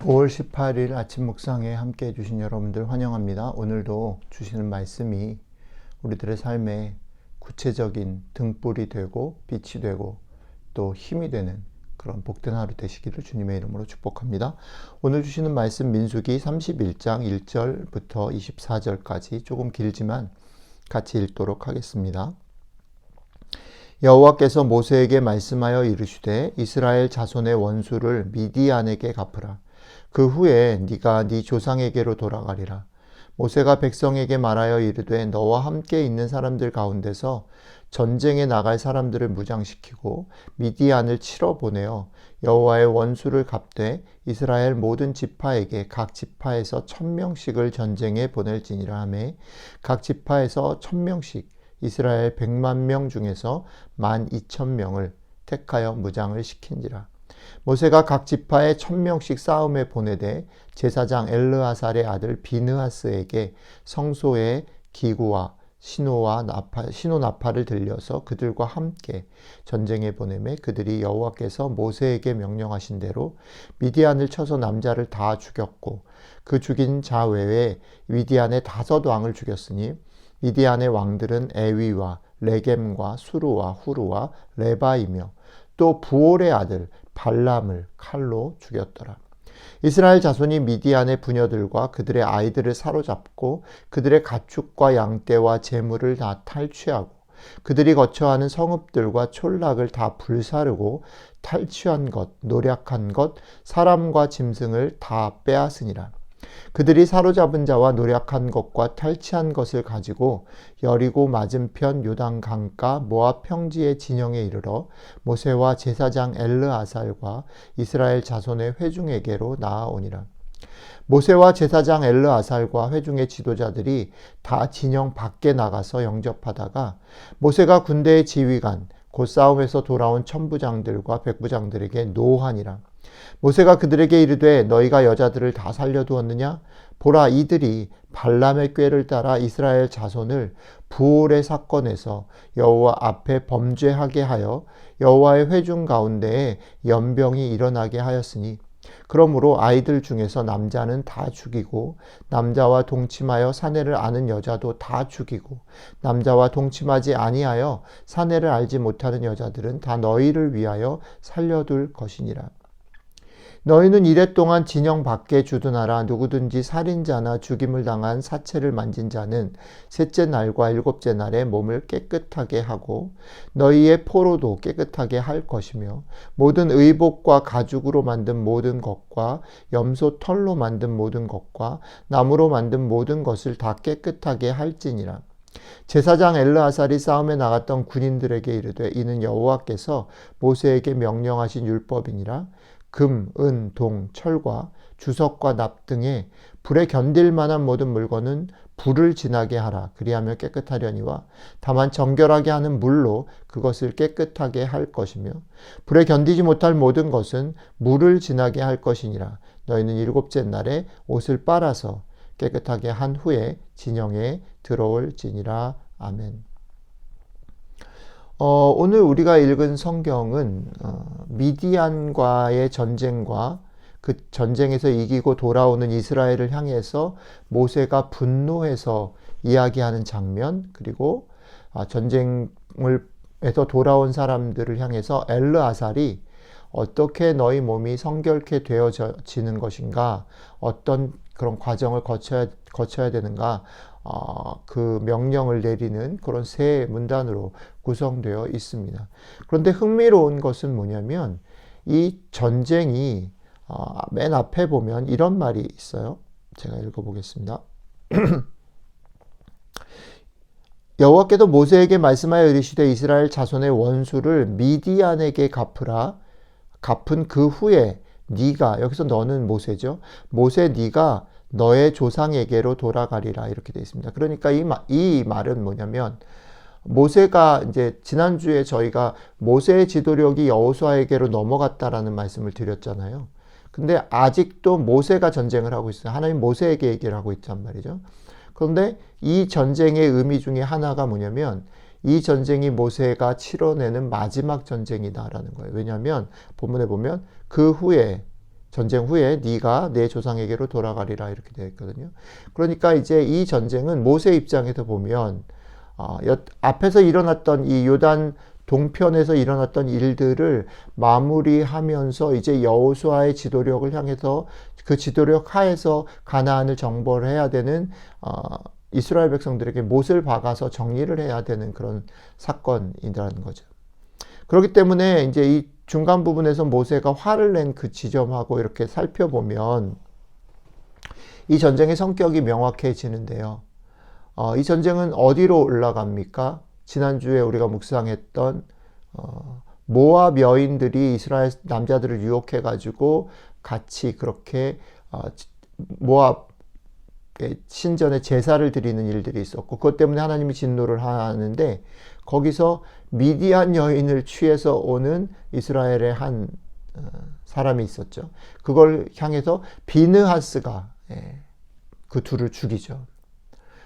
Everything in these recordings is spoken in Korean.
5월 18일 아침 묵상에 함께 해주신 여러분들 환영합니다. 오늘도 주시는 말씀이 우리들의 삶에 구체적인 등불이 되고 빛이 되고 또 힘이 되는 그런 복된 하루 되시기를 주님의 이름으로 축복합니다. 오늘 주시는 말씀 민수기 31장 1절부터 24절까지 조금 길지만 같이 읽도록 하겠습니다. 여호와께서 모세에게 말씀하여 이르시되 이스라엘 자손의 원수를 미디안에게 갚으라. 그 후에 네가 네 조상에게로 돌아가리라. 모세가 백성에게 말하여 이르되 너와 함께 있는 사람들 가운데서 전쟁에 나갈 사람들을 무장시키고 미디안을 치러 보내어 여호와의 원수를 갚되 이스라엘 모든 지파에게 각 지파에서 1000명씩을 전쟁에 보낼지니라 하매 각 지파에서 1000명씩 이스라엘 100만 명 중에서 12,000명을 택하여 무장을 시킨지라. 모세가 각 지파에 1000명씩 싸움에 보내되 제사장 엘르아살의 아들 비느하스에게 성소의 기구와 신호 나팔을 들려서 그들과 함께 전쟁에 보내매 그들이 여호와께서 모세에게 명령하신 대로 미디안을 쳐서 남자를 다 죽였고 그 죽인 자 외에 미디안의 5왕을 죽였으니 미디안의 왕들은 에위와 레겜과 수루와 후루와 레바이며 또 부올의 아들 발람을 칼로 죽였더라. 이스라엘 자손이 미디안의 부녀들과 그들의 아이들을 사로잡고 그들의 가축과 양떼와 재물을 다 탈취하고 그들이 거처하는 성읍들과 촌락을 다 불사르고 탈취한 것, 노략한 것, 사람과 짐승을 다 빼앗으니라. 그들이 사로잡은 자와 노략한 것과 탈취한 것을 가지고 여리고 맞은편 요단 강가 모압 평지의 진영에 이르러 모세와 제사장 엘르아살과 이스라엘 자손의 회중에게로 나아오니라. 모세와 제사장 엘르아살과 회중의 지도자들이 다 진영 밖에 나가서 영접하다가 모세가 군대의 지휘관 곧 싸움에서 돌아온 천부장들과 백부장들에게 노하니라. 모세가 그들에게 이르되 너희가 여자들을 다 살려두었느냐? 보라, 이들이 발람의 꾀를 따라 이스라엘 자손을 부올의 사건에서 여호와 앞에 범죄하게 하여 여호와의 회중 가운데에 연병이 일어나게 하였으니 그러므로 아이들 중에서 남자는 다 죽이고 남자와 동침하여 사내를 아는 여자도 다 죽이고 남자와 동침하지 아니하여 사내를 알지 못하는 여자들은 다 너희를 위하여 살려둘 것이니라. 너희는 이랫동안 진영 밖에 주둔하라. 누구든지 살인자나 죽임을 당한 사체를 만진 자는 셋째 날과 일곱째 날에 몸을 깨끗하게 하고 너희의 포로도 깨끗하게 할 것이며 모든 의복과 가죽으로 만든 모든 것과 염소 털로 만든 모든 것과 나무로 만든 모든 것을 다 깨끗하게 할지니라. 제사장 엘르아살이 싸움에 나갔던 군인들에게 이르되 이는 여호와께서 모세에게 명령하신 율법이니라. 금, 은, 동, 철과 주석과 납 등의 불에 견딜 만한 모든 물건은 불을 지나게 하라. 그리하면 깨끗하려니와 다만 정결하게 하는 물로 그것을 깨끗하게 할 것이며 불에 견디지 못할 모든 것은 물을 지나게 할 것이니라. 너희는 일곱째 날에 옷을 빨아서 깨끗하게 한 후에 진영에 들어올지니라. 아멘. 오늘 우리가 읽은 성경은 미디안과의 전쟁과 그 전쟁에서 이기고 돌아오는 이스라엘을 향해서 모세가 분노해서 이야기하는 장면, 그리고 전쟁에서 돌아온 사람들을 향해서 엘르아살이 어떻게 너희 몸이 성결케 되어지는 것인가, 어떤 그런 과정을 거쳐야 되는가, 그 명령을 내리는 그런 세 문단으로 구성되어 있습니다. 그런데 흥미로운 것은 뭐냐면 이 전쟁이 맨 앞에 보면 이런 말이 있어요. 제가 읽어보겠습니다. 여호와께도 모세에게 말씀하여 이르시되 이스라엘 자손의 원수를 미디안에게 갚으라. 갚은 그 후에 네가, 여기서 너는 모세죠. 모세 네가 너의 조상에게로 돌아가리라, 이렇게 되어 있습니다. 그러니까 이 말은 뭐냐면 모세가 이제 지난주에 저희가 모세의 지도력이 여호수아에게로 넘어갔다라는 말씀을 드렸잖아요. 근데 아직도 모세가 전쟁을 하고 있어요. 하나님 모세에게 얘기를 하고 있단 말이죠. 그런데 이 전쟁의 의미 중에 하나가 뭐냐면 이 전쟁이 모세가 치러내는 마지막 전쟁이다라는 거예요. 왜냐하면 본문에 보면 그 후에 전쟁 후에 네가 내 조상에게로 돌아가리라 이렇게 되어 있거든요. 그러니까 이제 이 전쟁은 모세 입장에서 보면 앞에서 일어났던 이 요단 동편에서 일어났던 일들을 마무리하면서 이제 여호수아의 지도력을 향해서 그 지도력 하에서 가나안을 정벌을 해야 되는 이스라엘 백성들에게 못을 박아서 정리를 해야 되는 그런 사건이라는 거죠. 그렇기 때문에 이제 이 중간 부분에서 모세가 화를 낸 그 지점하고 이렇게 살펴보면 이 전쟁의 성격이 명확해지는데요. 이 전쟁은 어디로 올라갑니까? 지난주에 우리가 묵상했던 모압 여인들이 이스라엘 남자들을 유혹해가지고 같이 그렇게 모압 신전에 제사를 드리는 일들이 있었고 그것 때문에 하나님이 진노를 하는데 거기서 미디안 여인을 취해서 오는 이스라엘의 한 사람이 있었죠. 그걸 향해서 비느하스가 그 둘을 죽이죠.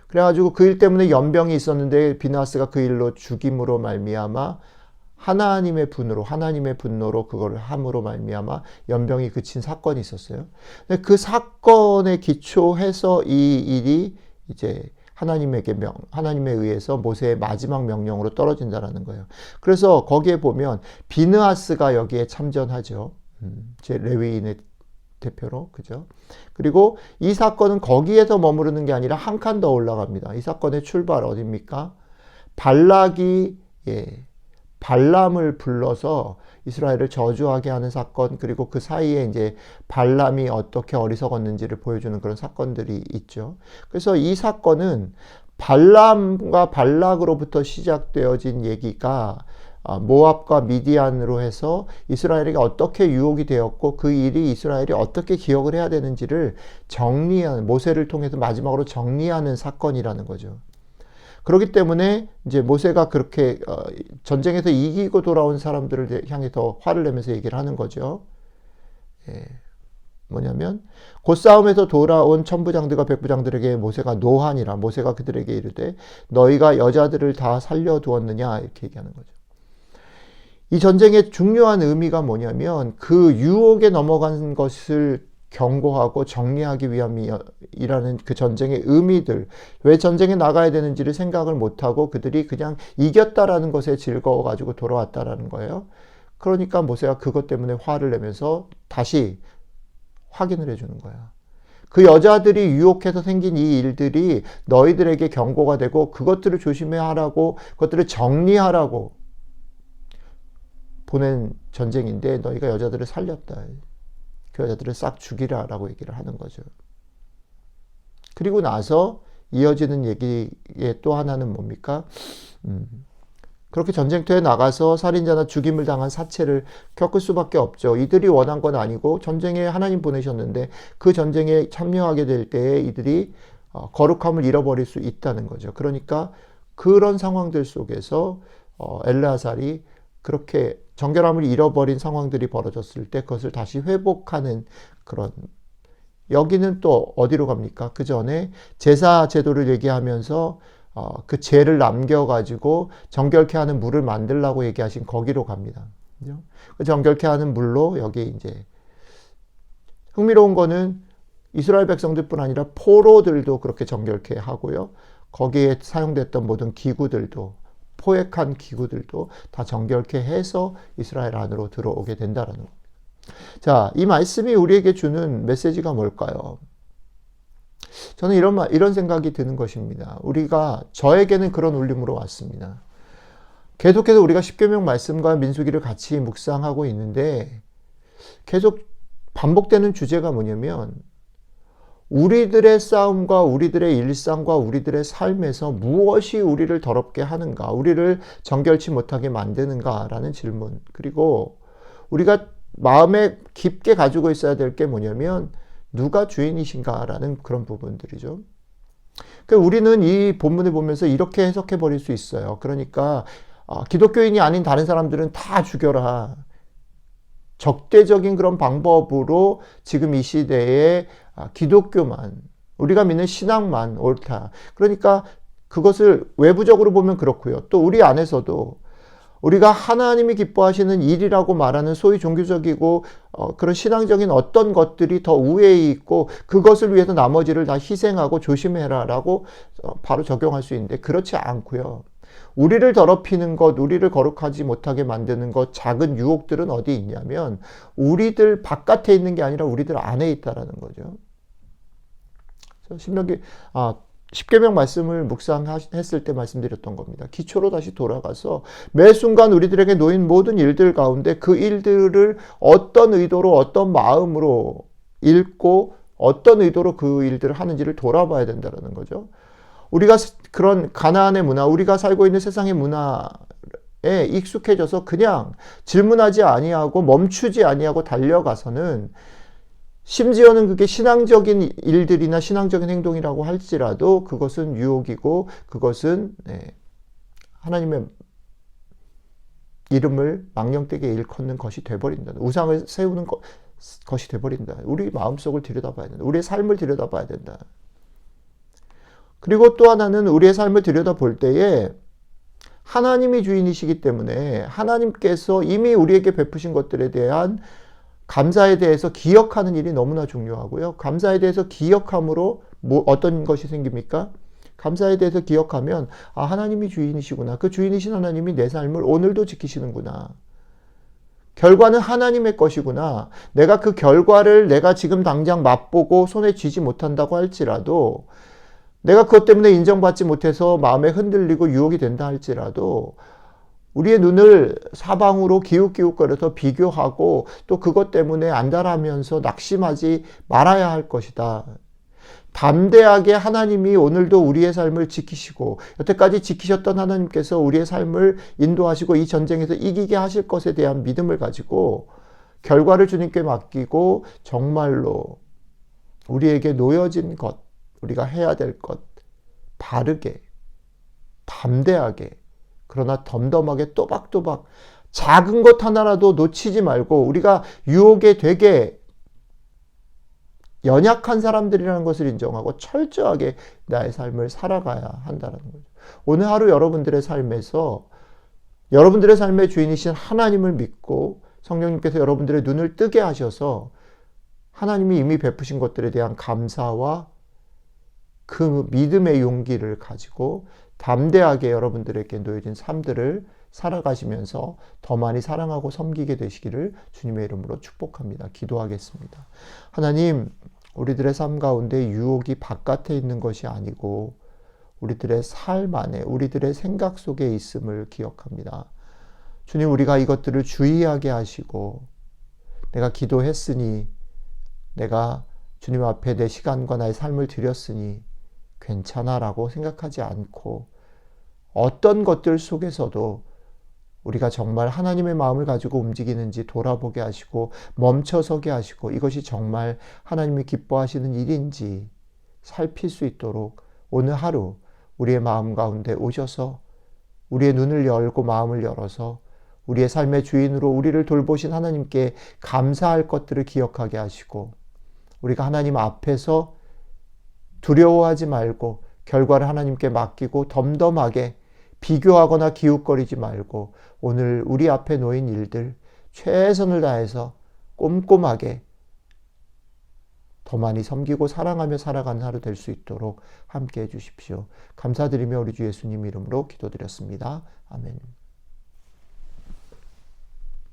그래가지고 그 일 때문에 연병이 있었는데 비느하스가 그 일로 죽임으로 말미암아 하나님의 분노로 그거를 함으로 말미암아 연병이 그친 사건이 있었어요. 근데 그 사건에 기초해서 이 일이 이제 하나님에 의해서 모세의 마지막 명령으로 떨어진다라는 거예요. 그래서 거기에 보면 비느하스가 여기에 참전하죠. 제 레위인의 대표로, 그죠? 그리고 이 사건은 거기에서 머무르는 게 아니라 한 칸 더 올라갑니다. 이 사건의 출발 어디입니까? 발락이 발람을 불러서 이스라엘을 저주하게 하는 사건, 그리고 그 사이에 이제 발람이 어떻게 어리석었는지를 보여주는 그런 사건들이 있죠. 그래서 이 사건은 발람과 발락으로부터 시작되어진 얘기가 모압과 미디안으로 해서 이스라엘에게 어떻게 유혹이 되었고 그 일이 이스라엘이 어떻게 기억을 해야 되는지를 정리하는, 모세를 통해서 마지막으로 정리하는 사건이라는 거죠. 그렇기 때문에 이제 모세가 그렇게 전쟁에서 이기고 돌아온 사람들을 향해서 화를 내면서 얘기를 하는 거죠. 뭐냐면 곧 싸움에서 돌아온 천부장들과 백부장들에게 모세가 노하니라. 모세가 그들에게 이르되 너희가 여자들을 다 살려두었느냐 이렇게 얘기하는 거죠. 이 전쟁의 중요한 의미가 뭐냐면 그 유혹에 넘어간 것을 경고하고 정리하기 위함이라는 그 전쟁의 의미들, 왜 전쟁에 나가야 되는지를 생각을 못하고 그들이 그냥 이겼다라는 것에 즐거워가지고 돌아왔다라는 거예요. 그러니까 모세가 그것 때문에 화를 내면서 다시 확인을 해주는 거야. 그 여자들이 유혹해서 생긴 이 일들이 너희들에게 경고가 되고 그것들을 조심해야 하라고, 그것들을 정리하라고 보낸 전쟁인데 너희가 여자들을 살렸다. 그 여자들을 싹 죽이라 라고 얘기를 하는 거죠. 그리고 나서 이어지는 얘기의 또 하나는 뭡니까? 그렇게 전쟁터에 나가서 살인자나 죽임을 당한 사체를 겪을 수밖에 없죠. 이들이 원한 건 아니고 전쟁에 하나님 보내셨는데 그 전쟁에 참여하게 될 때에 이들이 거룩함을 잃어버릴 수 있다는 거죠. 그러니까 그런 상황들 속에서 엘르아살이 그렇게 정결함을 잃어버린 상황들이 벌어졌을 때 그것을 다시 회복하는 그런, 여기는 또 어디로 갑니까? 그 전에 제사 제도를 얘기하면서 그 죄를 남겨가지고 정결케 하는 물을 만들라고 얘기하신 거기로 갑니다. 그죠? 그 정결케 하는 물로 여기 이제 흥미로운 거는 이스라엘 백성들뿐 아니라 포로들도 그렇게 정결케 하고요. 거기에 사용됐던 모든 기구들도, 포획한 기구들도 다 정결케 해서 이스라엘 안으로 들어오게 된다라는 겁니다. 자, 이 말씀이 우리에게 주는 메시지가 뭘까요? 저는 이런 생각이 드는 것입니다. 저에게는 그런 울림으로 왔습니다. 계속해서 우리가 십계명 말씀과 민수기를 같이 묵상하고 있는데 계속 반복되는 주제가 뭐냐면 우리들의 싸움과 우리들의 일상과 우리들의 삶에서 무엇이 우리를 더럽게 하는가, 우리를 정결치 못하게 만드는가라는 질문. 그리고 우리가 마음에 깊게 가지고 있어야 될 게 뭐냐면 누가 주인이신가라는 그런 부분들이죠. 그러니까 우리는 이 본문을 보면서 이렇게 해석해 버릴 수 있어요. 그러니까 기독교인이 아닌 다른 사람들은 다 죽여라. 적대적인 그런 방법으로 지금 이 시대에 기독교만, 우리가 믿는 신앙만 옳다. 그러니까 그것을 외부적으로 보면 그렇고요. 또 우리 안에서도 우리가 하나님이 기뻐하시는 일이라고 말하는 소위 종교적이고 그런 신앙적인 어떤 것들이 더 우위에 있고 그것을 위해서 나머지를 다 희생하고 조심해라라고 바로 적용할 수 있는데 그렇지 않고요. 우리를 더럽히는 것, 우리를 거룩하지 못하게 만드는 것, 작은 유혹들은 어디 있냐면 우리들 바깥에 있는 게 아니라 우리들 안에 있다라는 거죠. 신명기 10계명 말씀을 묵상했을 때 말씀드렸던 겁니다. 기초로 다시 돌아가서 매 순간 우리들에게 놓인 모든 일들 가운데 그 일들을 어떤 의도로 어떤 마음으로 읽고 어떤 의도로 그 일들을 하는지를 돌아봐야 된다는 거죠. 우리가 그런 가나안의 문화, 우리가 살고 있는 세상의 문화에 익숙해져서 그냥 질문하지 아니하고 멈추지 아니하고 달려가서는 심지어는 그게 신앙적인 일들이나 신앙적인 행동이라고 할지라도 그것은 유혹이고 그것은 하나님의 이름을 망령되게 일컫는 것이 되어버린다. 우상을 세우는 것이 되어버린다. 우리 마음속을 들여다봐야 된다. 우리의 삶을 들여다봐야 된다. 그리고 또 하나는 우리의 삶을 들여다볼 때에 하나님이 주인이시기 때문에 하나님께서 이미 우리에게 베푸신 것들에 대한 감사에 대해서 기억하는 일이 너무나 중요하고요. 감사에 대해서 기억함으로 어떤 것이 생깁니까? 감사에 대해서 기억하면 하나님이 주인이시구나. 그 주인이신 하나님이 내 삶을 오늘도 지키시는구나. 결과는 하나님의 것이구나. 내가 그 결과를 내가 지금 당장 맛보고 손에 쥐지 못한다고 할지라도 내가 그것 때문에 인정받지 못해서 마음에 흔들리고 유혹이 된다 할지라도 우리의 눈을 사방으로 기웃기웃거려서 비교하고 또 그것 때문에 안달하면서 낙심하지 말아야 할 것이다. 담대하게 하나님이 오늘도 우리의 삶을 지키시고 여태까지 지키셨던 하나님께서 우리의 삶을 인도하시고 이 전쟁에서 이기게 하실 것에 대한 믿음을 가지고 결과를 주님께 맡기고 정말로 우리에게 놓여진 것, 우리가 해야 될 것, 바르게, 담대하게 그러나 덤덤하게 또박또박 작은 것 하나라도 놓치지 말고 우리가 유혹에 되게 연약한 사람들이라는 것을 인정하고 철저하게 나의 삶을 살아가야 한다는 거죠. 오늘 하루 여러분들의 삶에서 여러분들의 삶의 주인이신 하나님을 믿고 성령님께서 여러분들의 눈을 뜨게 하셔서 하나님이 이미 베푸신 것들에 대한 감사와 그 믿음의 용기를 가지고 담대하게 여러분들에게 놓여진 삶들을 살아가시면서 더 많이 사랑하고 섬기게 되시기를 주님의 이름으로 축복합니다. 기도하겠습니다. 하나님, 우리들의 삶 가운데 유혹이 바깥에 있는 것이 아니고 우리들의 삶 안에, 우리들의 생각 속에 있음을 기억합니다. 주님, 우리가 이것들을 주의하게 하시고 내가 기도했으니 내가 주님 앞에 내 시간과 나의 삶을 드렸으니 괜찮아라고 생각하지 않고 어떤 것들 속에서도 우리가 정말 하나님의 마음을 가지고 움직이는지 돌아보게 하시고 멈춰서게 하시고 이것이 정말 하나님이 기뻐하시는 일인지 살필 수 있도록 오늘 하루 우리의 마음 가운데 오셔서 우리의 눈을 열고 마음을 열어서 우리의 삶의 주인으로 우리를 돌보신 하나님께 감사할 것들을 기억하게 하시고 우리가 하나님 앞에서 두려워하지 말고 결과를 하나님께 맡기고 덤덤하게 비교하거나 기웃거리지 말고 오늘 우리 앞에 놓인 일들 최선을 다해서 꼼꼼하게 더 많이 섬기고 사랑하며 살아가는 하루 될 수 있도록 함께 해 주십시오. 감사드리며 우리 주 예수님 이름으로 기도드렸습니다. 아멘.